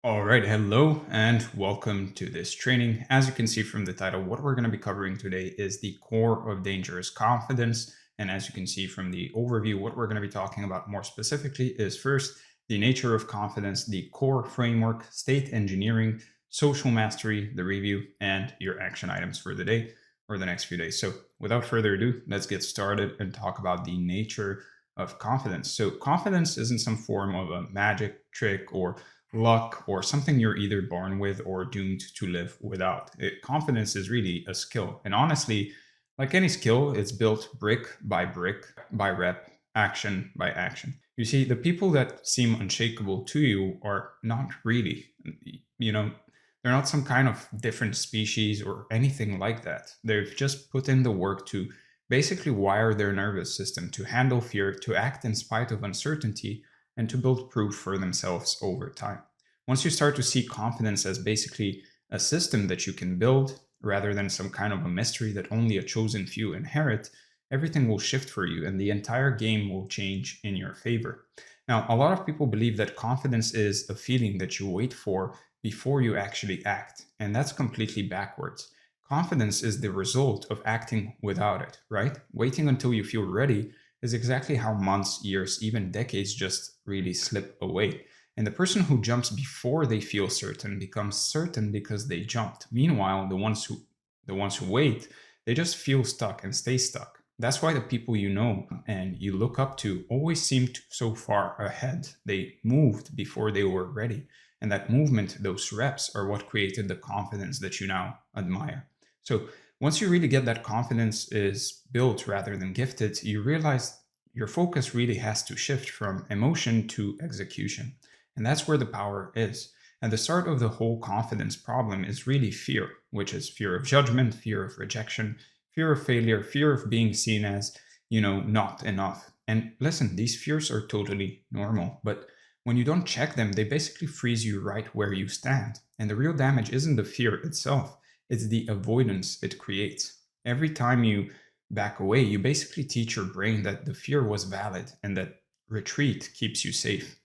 All right, hello and welcome to this training. As you can see from the title, what we're going to be covering today is the core of dangerous confidence. And as you can see from the overview, what we're going to be talking about more specifically is first, the nature of confidence, the core framework, state engineering, social mastery, the review, and your action items for the day or the next few days. So without further ado, let's get started and talk about the nature of confidence. So confidence isn't some form of a magic trick or luck or something you're either born with or doomed to live without. Confidence is really a skill. And honestly, like any skill, it's built brick, by rep, action by action. You see, the people that seem unshakable to you are not really, you know, they're not some kind of different species or anything like that. They've just put in the work to basically wire their nervous system to handle fear, to act in spite of uncertainty, and to build proof for themselves over time. Once you start to see confidence as basically a system that you can build rather than some kind of a mystery that only a chosen few inherit, everything will shift for you and the entire game will change in your favor. Now, a lot of people believe that confidence is a feeling that you wait for before you actually act, and that's completely backwards. Confidence is the result of acting without it, right? Waiting until you feel ready is exactly how months, years, even decades just really slip away. And the person who jumps before they feel certain becomes certain because they jumped. Meanwhile, the ones who wait, they just feel stuck and stay stuck. That's why the people you know and you look up to always seem so far ahead. They moved before they were ready. And that movement, those reps, are what created the confidence that you now admire. So once you really get that confidence is built rather than gifted, you realize your focus really has to shift from emotion to execution. And that's where the power is. And the start of the whole confidence problem is really fear, which is fear of judgment, fear of rejection, fear of failure, fear of being seen as, not enough. And listen, these fears are totally normal, but when you don't check them, they basically freeze you right where you stand. And the real damage isn't the fear itself, it's the avoidance it creates. Every time you back away, you basically teach your brain that the fear was valid and that retreat keeps you safe.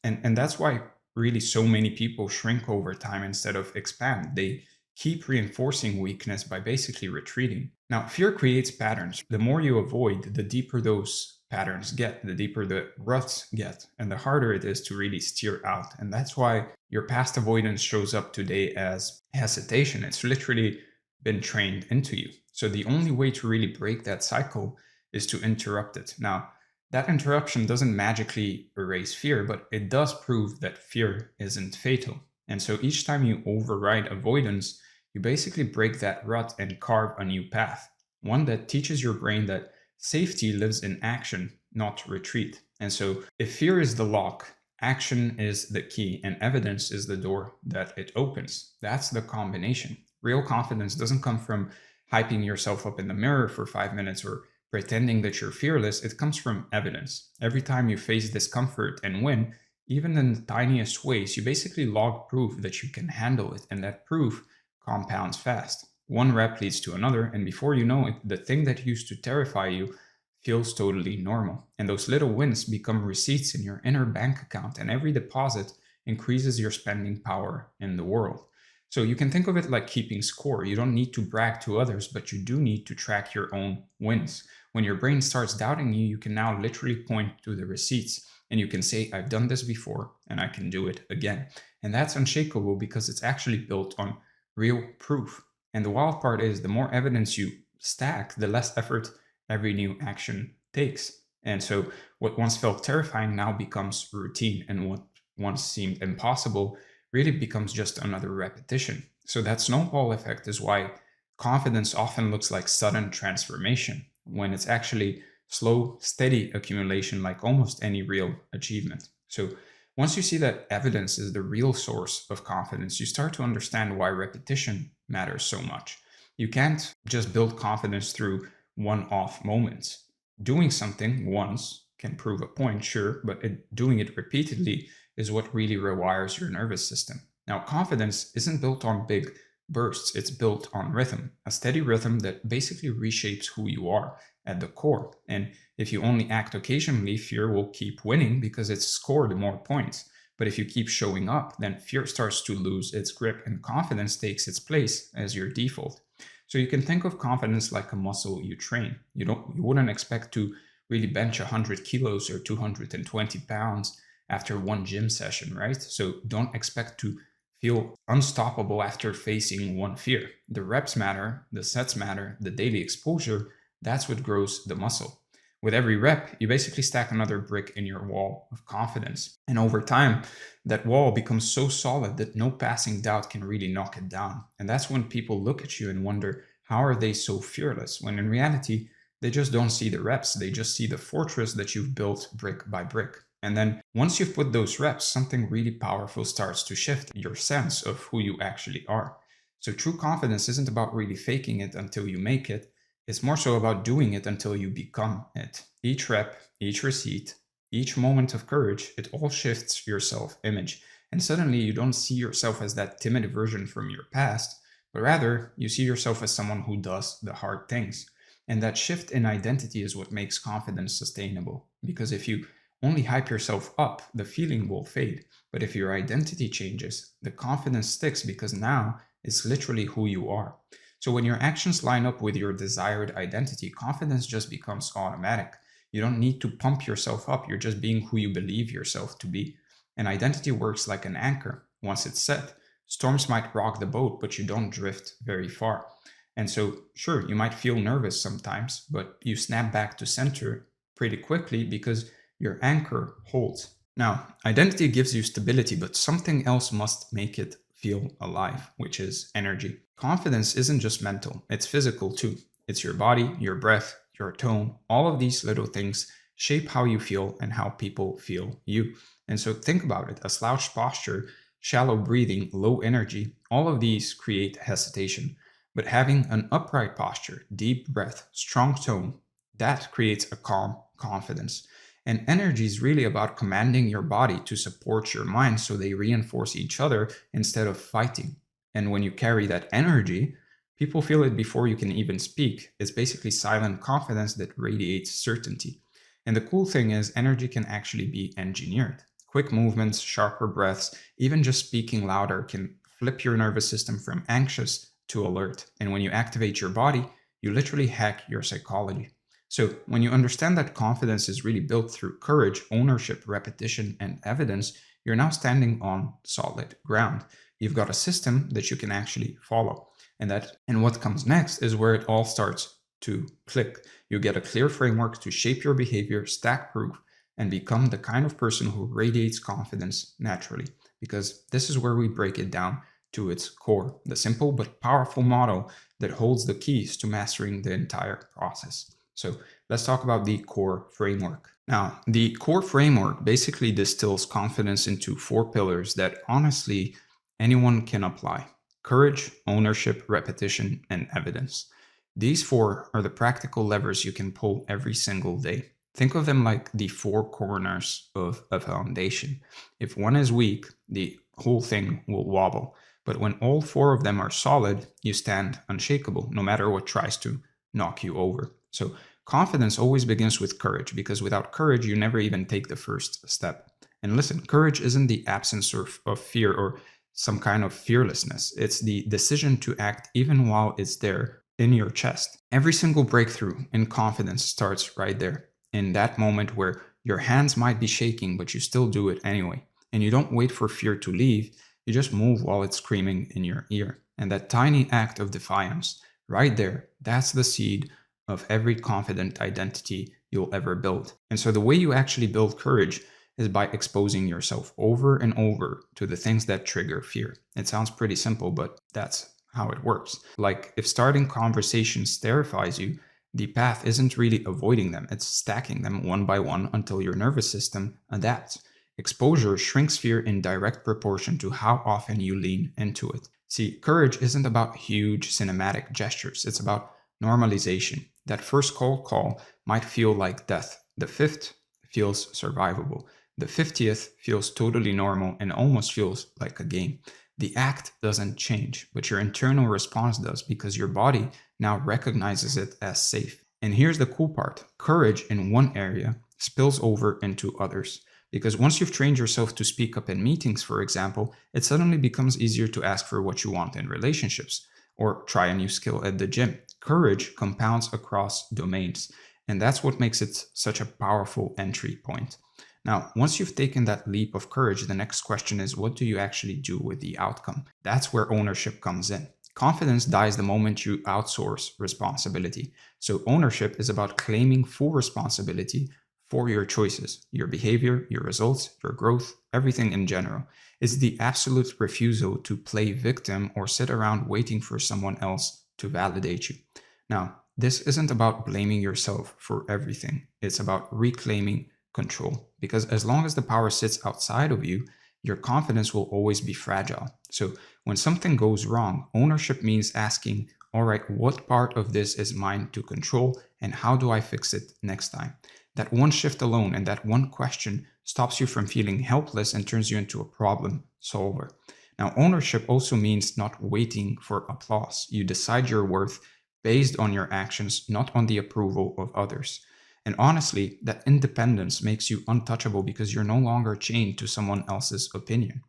And that's why really so many people shrink over time instead of expand. They keep reinforcing weakness by basically retreating. Now, fear creates patterns. The more you avoid, the deeper those patterns get, the deeper the ruts get, and the harder it is to really steer out. And that's why your past avoidance shows up today as hesitation. It's literally been trained into you. So the only way to really break that cycle is to interrupt it. Now, that interruption doesn't magically erase fear, but it does prove that fear isn't fatal. And so each time you override avoidance, you basically break that rut and carve a new path, one that teaches your brain that safety lives in action, not retreat. And so if fear is the lock, action is the key, and evidence is the door that it opens. That's the combination. Real confidence doesn't come from hyping yourself up in the mirror for 5 minutes or pretending that you're fearless. It comes from evidence. Every time you face discomfort and win, even in the tiniest ways, you basically log proof that you can handle it, and that proof compounds fast. One rep leads to another, and before you know it, the thing that used to terrify you feels totally normal. And those little wins become receipts in your inner bank account, and every deposit increases your spending power in the world. So you can think of it like keeping score. You don't need to brag to others, but you do need to track your own wins. When your brain starts doubting you, you can now literally point to the receipts and you can say, I've done this before and I can do it again. And that's unshakable because it's actually built on real proof. And the wild part is the more evidence you stack, the less effort every new action takes. And so what once felt terrifying now becomes routine, and what once seemed impossible really becomes just another repetition. So that snowball effect is why confidence often looks like sudden transformation when it's actually slow, steady accumulation, like almost any real achievement. So once you see that evidence is the real source of confidence, you start to understand why repetition matters so much. You can't just build confidence through one-off moments. Doing something once can prove a point, sure, but doing it repeatedly is what really rewires your nervous system. Now, confidence isn't built on big bursts, it's built on rhythm, a steady rhythm that basically reshapes who you are at the core. And if you only act occasionally, fear will keep winning because it's scored more points. But if you keep showing up, then fear starts to lose its grip and confidence takes its place as your default. So you can think of confidence like a muscle you train. You wouldn't expect to really bench 100 kilos or 220 pounds after one gym session, right? So don't expect to feel unstoppable after facing one fear. The reps matter, the sets matter, the daily exposure, that's what grows the muscle. With every rep, you basically stack another brick in your wall of confidence. And over time, that wall becomes so solid that no passing doubt can really knock it down. And that's when people look at you and wonder, how are they so fearless? When in reality, they just don't see the reps, they just see the fortress that you've built brick by brick. And then once you've put those reps, something really powerful starts to shift your sense of who you actually are. So true confidence isn't about really faking it until you make it. It's more so about doing it until you become it. Each rep, each receipt, each moment of courage, it all shifts your self-image. And suddenly you don't see yourself as that timid version from your past, but rather you see yourself as someone who does the hard things. And that shift in identity is what makes confidence sustainable. Because if you only hype yourself up, the feeling will fade. But if your identity changes, the confidence sticks because now it's literally who you are. So when your actions line up with your desired identity, confidence just becomes automatic. You don't need to pump yourself up, you're just being who you believe yourself to be. And identity works like an anchor. Once it's set, storms might rock the boat, but you don't drift very far. And so, sure, you might feel nervous sometimes, but you snap back to center pretty quickly because your anchor holds. Now, identity gives you stability, but something else must make it feel alive, which is energy. Confidence isn't just mental, it's physical too. It's your body, your breath, your tone. All of these little things shape how you feel and how people feel you. And so think about it, a slouched posture, shallow breathing, low energy, all of these create hesitation. But having an upright posture, deep breath, strong tone, that creates a calm confidence. And energy is really about commanding your body to support your mind so they reinforce each other instead of fighting. And when you carry that energy, people feel it before you can even speak. It's basically silent confidence that radiates certainty. And the cool thing is, energy can actually be engineered. Quick movements, sharper breaths, even just speaking louder can flip your nervous system from anxious to alert. And when you activate your body, you literally hack your psychology. So when you understand that confidence is really built through courage, ownership, repetition, and evidence, you're now standing on solid ground. You've got a system that you can actually follow. And what comes next is where it all starts to click. You get a clear framework to shape your behavior, stack proof, and become the kind of person who radiates confidence naturally. Because this is where we break it down to its core, the simple but powerful model that holds the keys to mastering the entire process. So let's talk about the core framework. Now, the core framework basically distills confidence into 4 pillars that honestly anyone can apply: courage, ownership, repetition, and evidence. These 4 are the practical levers you can pull every single day. Think of them like the 4 corners of a foundation. If one is weak, the whole thing will wobble. But when all 4 of them are solid, you stand unshakable, no matter what tries to knock you over. So confidence always begins with courage, because without courage, you never even take the first step. And listen, courage isn't the absence of fear or some kind of fearlessness. It's the decision to act even while it's there in your chest. Every single breakthrough in confidence starts right there, in that moment where your hands might be shaking, but you still do it anyway. And you don't wait for fear to leave, you just move while it's screaming in your ear. And that tiny act of defiance, right there, that's the seed of every confident identity you'll ever build. And so the way you actually build courage is by exposing yourself over and over to the things that trigger fear. It sounds pretty simple, but that's how it works. Like if starting conversations terrifies you, the path isn't really avoiding them, it's stacking them one by one until your nervous system adapts. Exposure shrinks fear in direct proportion to how often you lean into it. See, courage isn't about huge cinematic gestures, it's about normalization. That first cold call might feel like death. The 5th feels survivable. The 50th feels totally normal and almost feels like a game. The act doesn't change, but your internal response does, because your body now recognizes it as safe. And here's the cool part. Courage in one area spills over into others. Because once you've trained yourself to speak up in meetings, for example, it suddenly becomes easier to ask for what you want in relationships or try a new skill at the gym. Courage compounds across domains, and that's what makes it such a powerful entry point. Now, once you've taken that leap of courage, the next question is, what do you actually do with the outcome? That's where ownership comes in. Confidence dies the moment you outsource responsibility. So, ownership is about claiming full responsibility for your choices, your behavior, your results, your growth, everything in general. It's the absolute refusal to play victim or sit around waiting for someone else to validate you. Now, this isn't about blaming yourself for everything, it's about reclaiming control. Because as long as the power sits outside of you, your confidence will always be fragile. So when something goes wrong, ownership means asking, all right, what part of this is mine to control and how do I fix it next time? That one shift alone and that one question stops you from feeling helpless and turns you into a problem solver. Now, ownership also means not waiting for applause. You decide your worth based on your actions, not on the approval of others. And honestly, that independence makes you untouchable because you're no longer chained to someone else's opinion.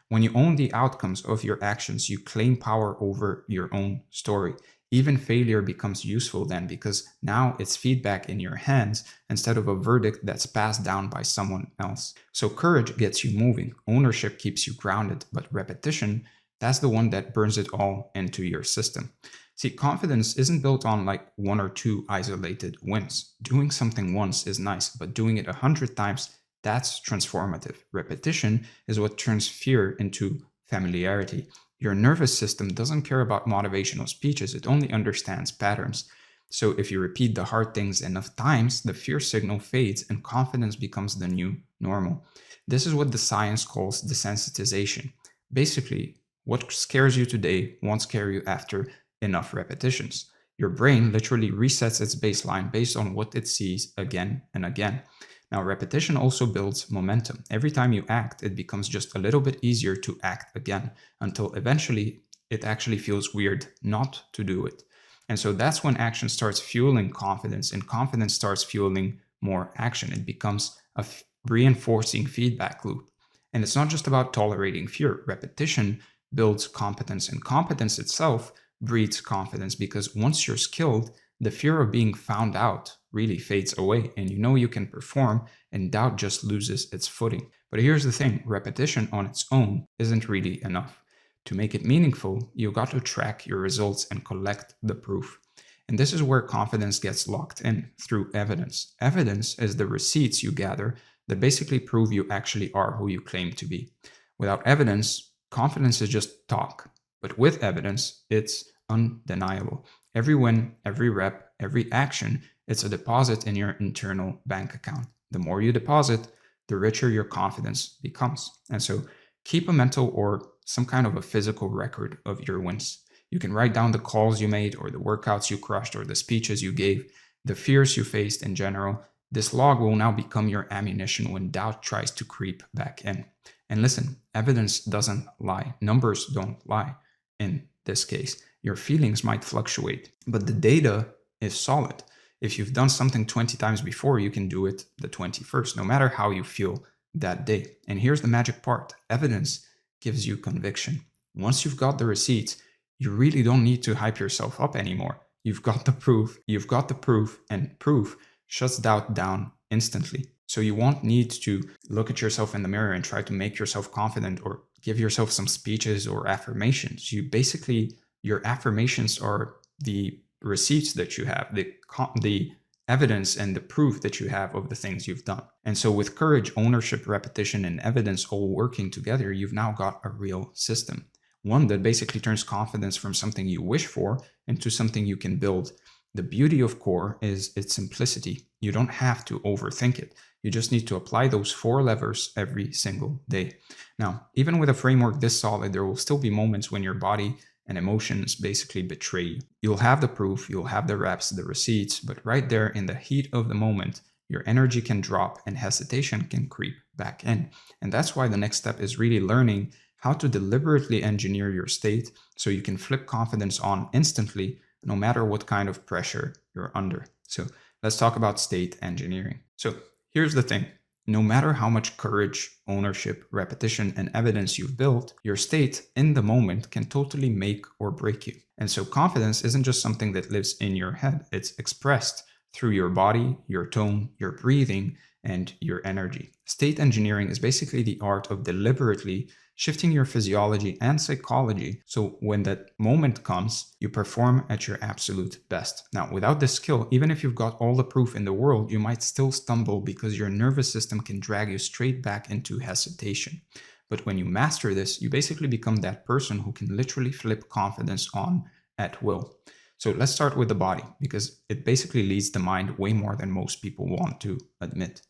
When you own the outcomes of your actions, you claim power over your own story. Even failure becomes useful then because now it's feedback in your hands instead of a verdict that's passed down by someone else. So courage gets you moving, ownership keeps you grounded, but repetition, that's the one that burns it all into your system. See, confidence isn't built on like one or two isolated wins. Doing something once is nice, but doing it 100 times, that's transformative. Repetition is what turns fear into familiarity. Your nervous system doesn't care about motivational speeches, it only understands patterns. So if you repeat the hard things enough times, the fear signal fades and confidence becomes the new normal. This is what the science calls desensitization. Basically, what scares you today won't scare you after enough repetitions. Your brain literally resets its baseline based on what it sees again and again. Now, repetition also builds momentum. Every time you act, it becomes just a little bit easier to act again until eventually it actually feels weird not to do it. And so that's when action starts fueling confidence and confidence starts fueling more action. It becomes a reinforcing feedback loop. And it's not just about tolerating fear. Repetition builds competence, and competence itself breeds confidence because once you're skilled, the fear of being found out really fades away and you know you can perform and doubt just loses its footing. But here's the thing, repetition on its own isn't really enough. To make it meaningful, you got to track your results and collect the proof. And this is where confidence gets locked in through evidence. Evidence is the receipts you gather that basically prove you actually are who you claim to be. Without evidence, confidence is just talk. But with evidence, it's undeniable. Every win, every rep, every action, it's a deposit in your internal bank account. The more you deposit, the richer your confidence becomes. And so keep a mental or some kind of a physical record of your wins. You can write down the calls you made or the workouts you crushed or the speeches you gave, the fears you faced in general. This log will now become your ammunition when doubt tries to creep back in. And listen, evidence doesn't lie. Numbers don't lie. In this case, your feelings might fluctuate, but the data is solid. If you've done something 20 times before, you can do it the 21st, no matter how you feel that day. And here's the magic part. Evidence gives you conviction. Once you've got the receipts, you really don't need to hype yourself up anymore. You've got the proof, and proof shuts doubt down instantly. So you won't need to look at yourself in the mirror and try to make yourself confident or give yourself some speeches or affirmations. Your affirmations are the receipts that you have, the evidence and the proof that you have of the things you've done. And so with courage, ownership, repetition, and evidence all working together, you've now got a real system. One that basically turns confidence from something you wish for into something you can build. The beauty of core is its simplicity. You don't have to overthink it. You just need to apply those 4 levers every single day. Now, even with a framework this solid, there will still be moments when your body and emotions basically betray you. You'll have the proof, you'll have the reps, the receipts, but right there in the heat of the moment, your energy can drop and hesitation can creep back in. And that's why the next step is really learning how to deliberately engineer your state so you can flip confidence on instantly, no matter what kind of pressure you're under. So let's talk about state engineering. So here's the thing. No matter how much courage, ownership, repetition, and evidence you've built, your state in the moment can totally make or break you. And so confidence isn't just something that lives in your head, it's expressed through your body, your tone, your breathing, and your energy. State engineering is basically the art of deliberately shifting your physiology and psychology so when that moment comes, you perform at your absolute best. Now, without this skill, even if you've got all the proof in the world, you might still stumble because your nervous system can drag you straight back into hesitation. But when you master this, you basically become that person who can literally flip confidence on at will. So let's start with the body because it basically leads the mind way more than most people want to admit.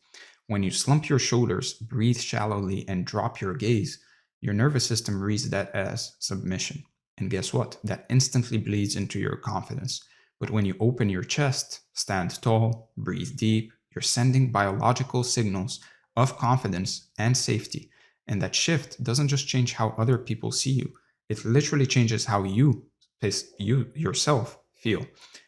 When you slump your shoulders, breathe shallowly, and drop your gaze, your nervous system reads that as submission. And guess what? That instantly bleeds into your confidence. But when you open your chest, stand tall, breathe deep, you're sending biological signals of confidence and safety. And that shift doesn't just change how other people see you, it literally changes how you yourself feel.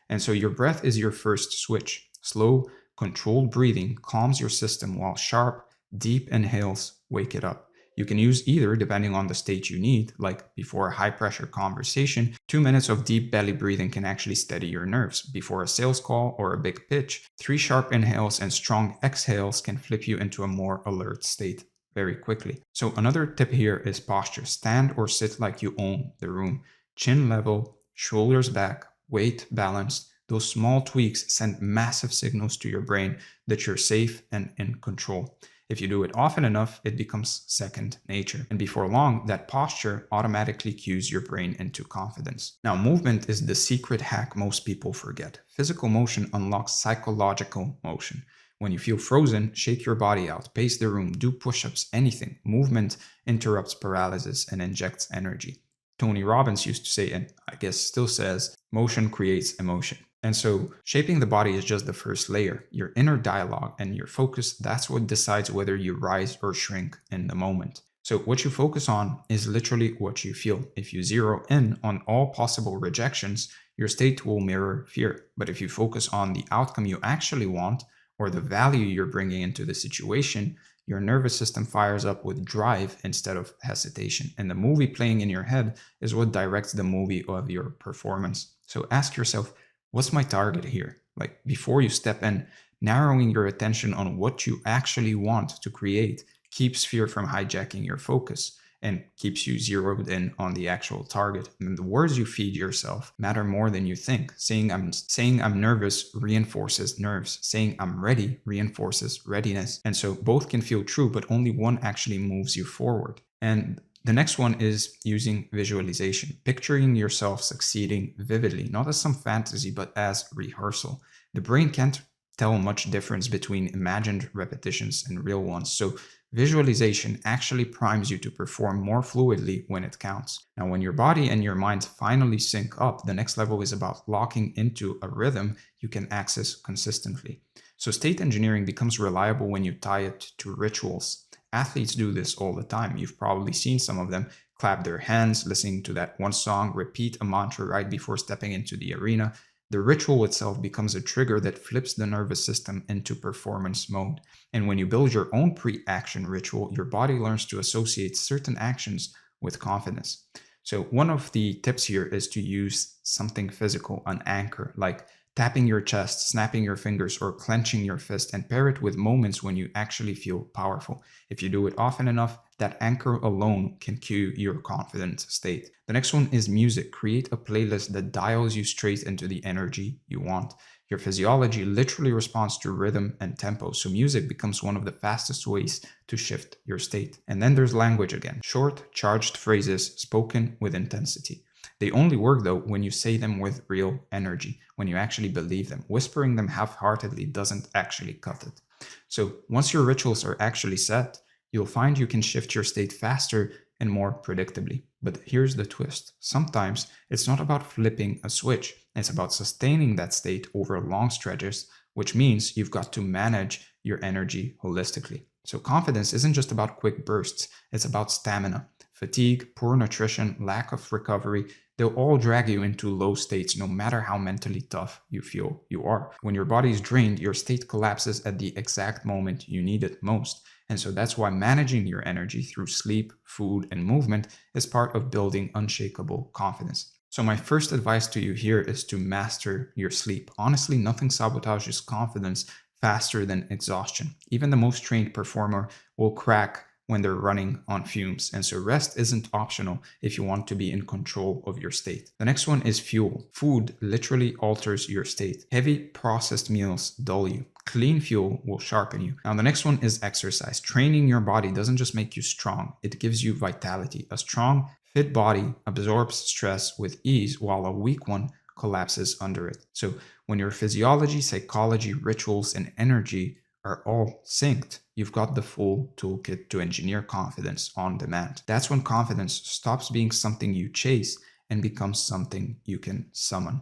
And so your breath is your first switch. Slow, controlled breathing calms your system while sharp, deep inhales wake it up. You can use either depending on the state you need, like before a high pressure conversation, 2 minutes of deep belly breathing can actually steady your nerves. Before a sales call or a big pitch, 3 sharp inhales and strong exhales can flip you into a more alert state very quickly. So another tip here is posture. Stand or sit like you own the room. Chin level, shoulders back, weight balanced. Those small tweaks send massive signals to your brain that you're safe and in control. If you do it often enough, it becomes second nature. And before long, that posture automatically cues your brain into confidence. Now, movement is the secret hack most people forget. Physical motion unlocks psychological motion. When you feel frozen, shake your body out, pace the room, do push-ups, anything. Movement interrupts paralysis and injects energy. Tony Robbins used to say, and I guess still says, motion creates emotion. And so shaping the body is just the first layer. Your inner dialogue and your focus, that's what decides whether you rise or shrink in the moment. So what you focus on is literally what you feel. If you zero in on all possible rejections, your state will mirror fear. But if you focus on the outcome you actually want or the value you're bringing into the situation, your nervous system fires up with drive instead of hesitation. And the movie playing in your head is what directs the movie of your performance. So ask yourself, what's my target here? Like before you step in, narrowing your attention on what you actually want to create keeps fear from hijacking your focus and keeps you zeroed in on the actual target. And the words you feed yourself matter more than you think. Saying I'm nervous reinforces nerves. Saying I'm ready reinforces readiness. And so both can feel true, but only one actually moves you forward. And the next one is using visualization, picturing yourself succeeding vividly, not as some fantasy, but as rehearsal. The brain can't tell much difference between imagined repetitions and real ones. So visualization actually primes you to perform more fluidly when it counts. Now, when your body and your mind finally sync up, the next level is about locking into a rhythm you can access consistently. So state engineering becomes reliable when you tie it to rituals. Athletes do this all the time. You've probably seen some of them clap their hands, listening to that one song, repeat a mantra right before stepping into the arena. The ritual itself becomes a trigger that flips the nervous system into performance mode. And when you build your own pre-action ritual, your body learns to associate certain actions with confidence. So one of the tips here is to use something physical, an anchor, like tapping your chest, snapping your fingers, or clenching your fist, and pair it with moments when you actually feel powerful. If you do it often enough, that anchor alone can cue your confident state. The next one is music. Create a playlist that dials you straight into the energy you want. Your physiology literally responds to rhythm and tempo, so music becomes one of the fastest ways to shift your state. And then there's language again. Short, charged phrases spoken with intensity. They only work though when you say them with real energy, when you actually believe them. Whispering them half-heartedly doesn't actually cut it. So once your rituals are actually set, you'll find you can shift your state faster and more predictably. But here's the twist. Sometimes it's not about flipping a switch. It's about sustaining that state over long stretches, which means you've got to manage your energy holistically. So confidence isn't just about quick bursts. It's about stamina. fatigue, poor nutrition, lack of recovery, they'll all drag you into low states no matter how mentally tough you feel you are. When your body is drained, your state collapses at the exact moment you need it most. And so that's why managing your energy through sleep, food, and movement is part of building unshakable confidence. So, my first advice to you here is to master your sleep. Honestly, nothing sabotages confidence faster than exhaustion. Even the most trained performer will crack when they're running on fumes. And so rest isn't optional if you want to be in control of your state. The next one is fuel. Food literally alters your state. Heavy processed meals dull you. Clean fuel will sharpen you. Now, the next one is exercise. Training your body doesn't just make you strong, it gives you vitality. A strong, fit body absorbs stress with ease, while a weak one collapses under it. So, when your physiology, psychology, rituals, and energy are all synced, you've got the full toolkit to engineer confidence on demand. That's when confidence stops being something you chase and becomes something you can summon.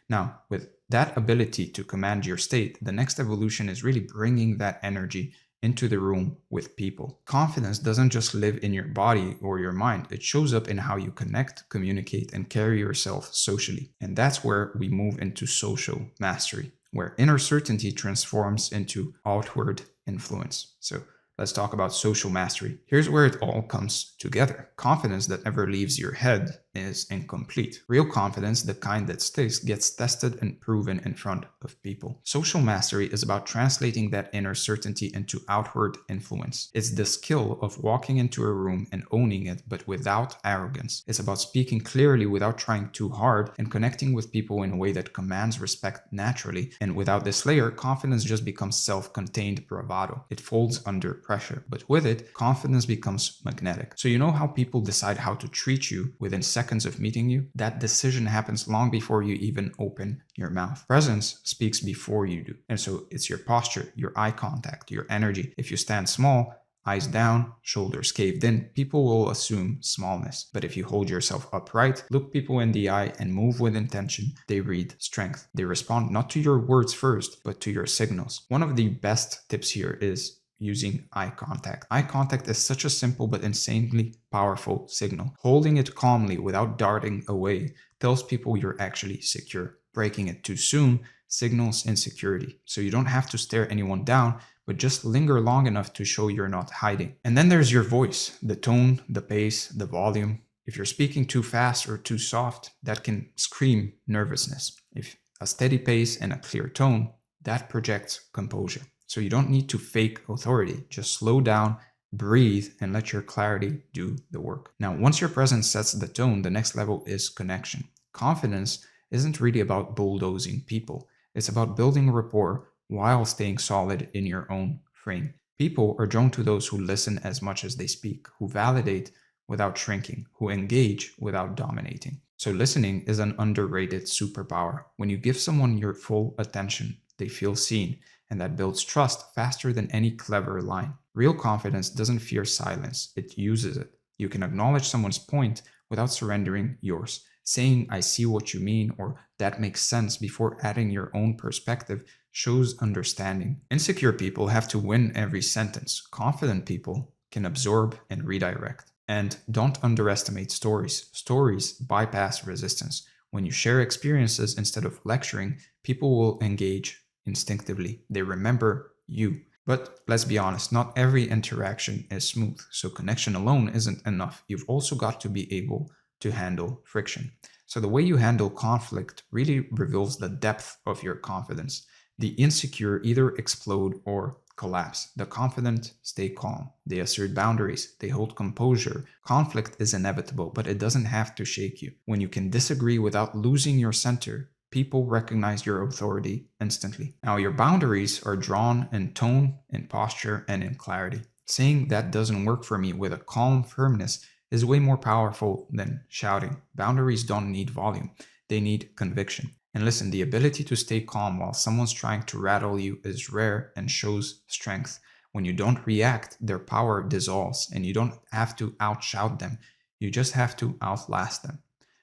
Now, with that ability to command your state, the next evolution is really bringing that energy into the room with people. Confidence doesn't just live in your body or your mind, it shows up in how you connect, communicate, and carry yourself socially. And that's where we move into social mastery, where inner certainty transforms into outward influence. So let's talk about social mastery. Here's where it all comes together. Confidence that never leaves your head is incomplete. Real confidence, the kind that sticks, gets tested and proven in front of people. Social mastery is about translating that inner certainty into outward influence. It's the skill of walking into a room and owning it, but without arrogance. It's about speaking clearly without trying too hard and connecting with people in a way that commands respect naturally. And without this layer, confidence just becomes self-contained bravado. It folds under pressure, but with it, confidence becomes magnetic. So you know how people decide how to treat you within seconds of meeting you? That decision happens long before you even open your mouth. Presence speaks before you do. And so it's your posture, your eye contact, your energy. If you stand small, eyes down, shoulders caved in, people will assume smallness. But if you hold yourself upright, look people in the eye, and move with intention, they read strength. They respond not to your words first, but to your signals. One of the best tips here is using eye contact. Eye contact is such a simple but insanely powerful signal. Holding it calmly without darting away tells people you're actually secure. Breaking it too soon signals insecurity. So you don't have to stare anyone down, but just linger long enough to show you're not hiding. And then there's your voice, the tone, the pace, the volume. If you're speaking too fast or too soft, that can scream nervousness. If a steady pace and a clear tone, that projects composure. So you don't need to fake authority. Just slow down, breathe, and let your clarity do the work. Now, once your presence sets the tone, the next level is connection. Confidence isn't really about bulldozing people. It's about building rapport while staying solid in your own frame. People are drawn to those who listen as much as they speak, who validate without shrinking, who engage without dominating. So listening is an underrated superpower. When you give someone your full attention, they feel seen, and that builds trust faster than any clever line. Real confidence doesn't fear silence, it uses it. You can acknowledge someone's point without surrendering yours. Saying, "I see what you mean," or "that makes sense," before adding your own perspective shows understanding. Insecure people have to win every sentence. Confident people can absorb and redirect. And don't underestimate stories. Stories bypass resistance. When you share experiences instead of lecturing, people will engage instinctively. They remember you. But let's be honest, not every interaction is smooth. So connection alone isn't enough. You've also got to be able to handle friction. So the way you handle conflict really reveals the depth of your confidence. The insecure either explode or collapse. The confident stay calm. They assert boundaries. They hold composure. Conflict is inevitable, but it doesn't have to shake you. When you can disagree without losing your center, people recognize your authority instantly. Now, your boundaries are drawn in tone, in posture, and in clarity. Saying "that doesn't work for me" with a calm firmness is way more powerful than shouting. Boundaries don't need volume, they need conviction. And listen, the ability to stay calm while someone's trying to rattle you is rare and shows strength. When you don't react, their power dissolves, and you don't have to outshout them. You just have to outlast them.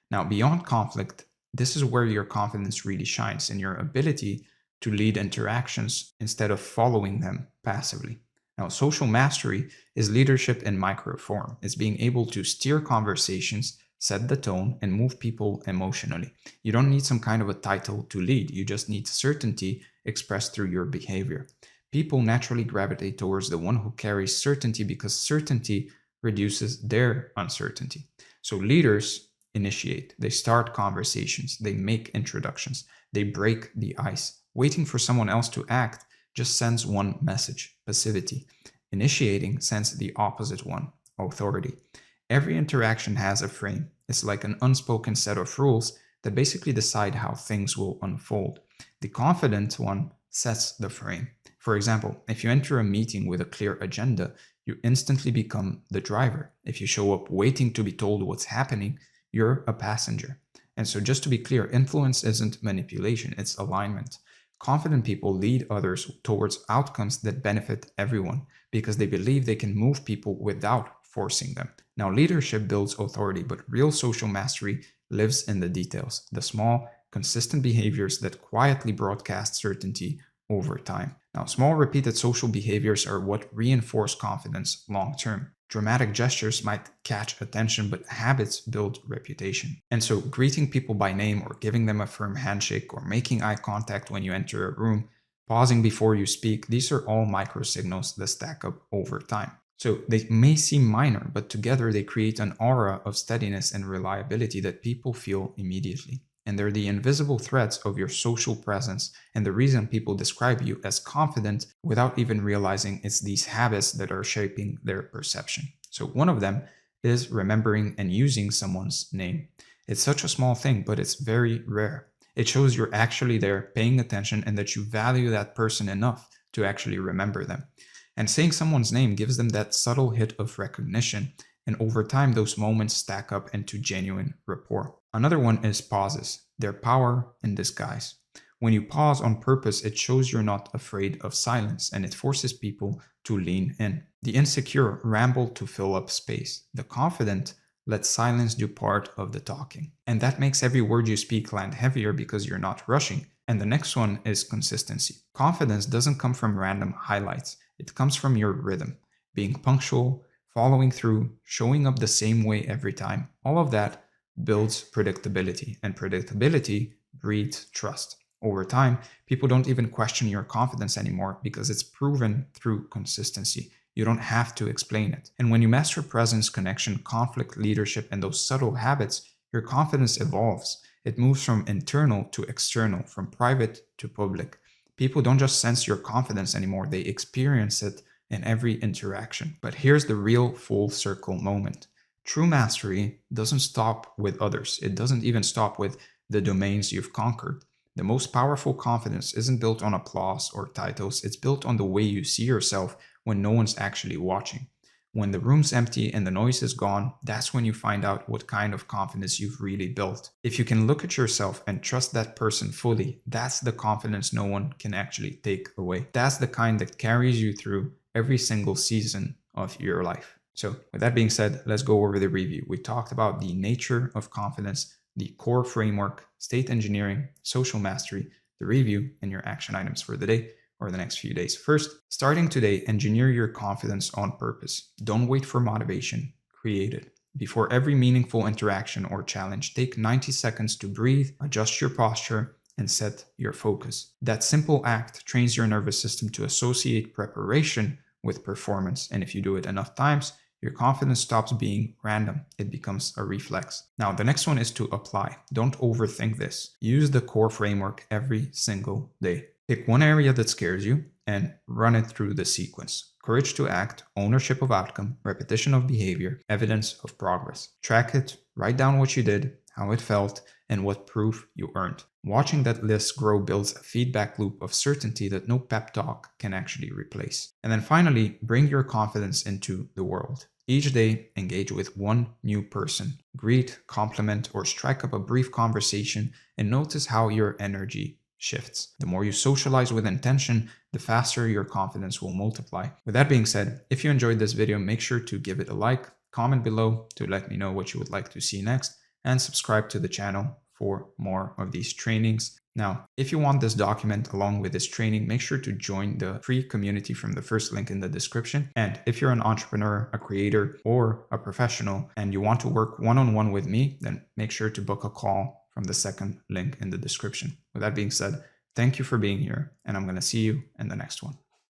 Now, beyond conflict, this is where your confidence really shines, in your ability to lead interactions instead of following them passively. Now, social mastery is leadership in micro form. It's being able to steer conversations, set the tone, and move people emotionally. You don't need some kind of a title to lead. You just need certainty expressed through your behavior. People naturally gravitate towards the one who carries certainty because certainty reduces their uncertainty. So leaders initiate, they start conversations, they make introductions, they break the ice. Waiting for someone else to act just sends one message: passivity. Initiating sends the opposite one: authority. Every interaction has a frame. It's like an unspoken set of rules that basically decide how things will unfold. The confident one sets the frame. For example, if you enter a meeting with a clear agenda, you instantly become the driver. If you show up waiting to be told what's happening, you're a passenger. And so, just to be clear, influence isn't manipulation, it's alignment. Confident people lead others towards outcomes that benefit everyone because they believe they can move people without forcing them. Now, leadership builds authority, but real social mastery lives in the details, the small, consistent behaviors that quietly broadcast certainty over time. Now, small, repeated social behaviors are what reinforce confidence long term. Dramatic gestures might catch attention, but habits build reputation. And so, greeting people by name, or giving them a firm handshake, or making eye contact when you enter a room, pausing before you speak, these are all micro signals that stack up over time. So, they may seem minor, but together they create an aura of steadiness and reliability that people feel immediately. And they're the invisible threads of your social presence and the reason people describe you as confident without even realizing it's these habits that are shaping their perception. So one of them is remembering and using someone's name. It's such a small thing, but it's very rare. It shows you're actually there, paying attention, and that you value that person enough to actually remember them. And saying someone's name gives them that subtle hit of recognition, and over time, those moments stack up into genuine rapport. Another one is pauses, their power in disguise. When you pause on purpose, it shows you're not afraid of silence, and it forces people to lean in. The insecure ramble to fill up space. The confident let silence do part of the talking. And that makes every word you speak land heavier because you're not rushing. And the next one is consistency. Confidence doesn't come from random highlights. It comes from your rhythm, being punctual, following through, showing up the same way every time. All of that builds predictability, and predictability breeds trust. Over time, people don't even question your confidence anymore because it's proven through consistency. You don't have to explain it. And when you master presence, connection, conflict, leadership, and those subtle habits, your confidence evolves. It moves from internal to external, from private to public. People don't just sense your confidence anymore, they experience it in every interaction. But here's the real full circle moment. True mastery doesn't stop with others. It doesn't even stop with the domains you've conquered. The most powerful confidence isn't built on applause or titles. It's built on the way you see yourself when no one's actually watching. When the room's empty and the noise is gone, that's when you find out what kind of confidence you've really built. If you can look at yourself and trust that person fully, that's the confidence no one can actually take away. That's the kind that carries you through every single season of your life. So with that being said, let's go over the review. We talked about the nature of confidence, the core framework, state engineering, social mastery, the review, and your action items for the day or the next few days. First, starting today, engineer your confidence on purpose. Don't wait for motivation, create it. Before every meaningful interaction or challenge, take 90 seconds to breathe, adjust your posture, and set your focus. That simple act trains your nervous system to associate preparation with performance. And if you do it enough times, your confidence stops being random. It becomes a reflex. Now, the next one is to apply. Don't overthink this. Use the core framework every single day. Pick one area that scares you and run it through the sequence. Courage to act, ownership of outcome, repetition of behavior, evidence of progress. Track it, write down what you did, how it felt, and what proof you earned. Watching that list grow builds a feedback loop of certainty that no pep talk can actually replace. And then finally, bring your confidence into the world. Each day, engage with one new person. Greet, compliment, or strike up a brief conversation and notice how your energy shifts. The more you socialize with intention, the faster your confidence will multiply. With that being said, if you enjoyed this video, make sure to give it a like, comment below to let me know what you would like to see next, and subscribe to the channel for more of these trainings. Now, if you want this document along with this training, make sure to join the free community from the first link in the description. And if you're an entrepreneur, a creator, or a professional, and you want to work one-on-one with me, then make sure to book a call from the second link in the description. With that being said, thank you for being here, and I'm going to see you in the next one.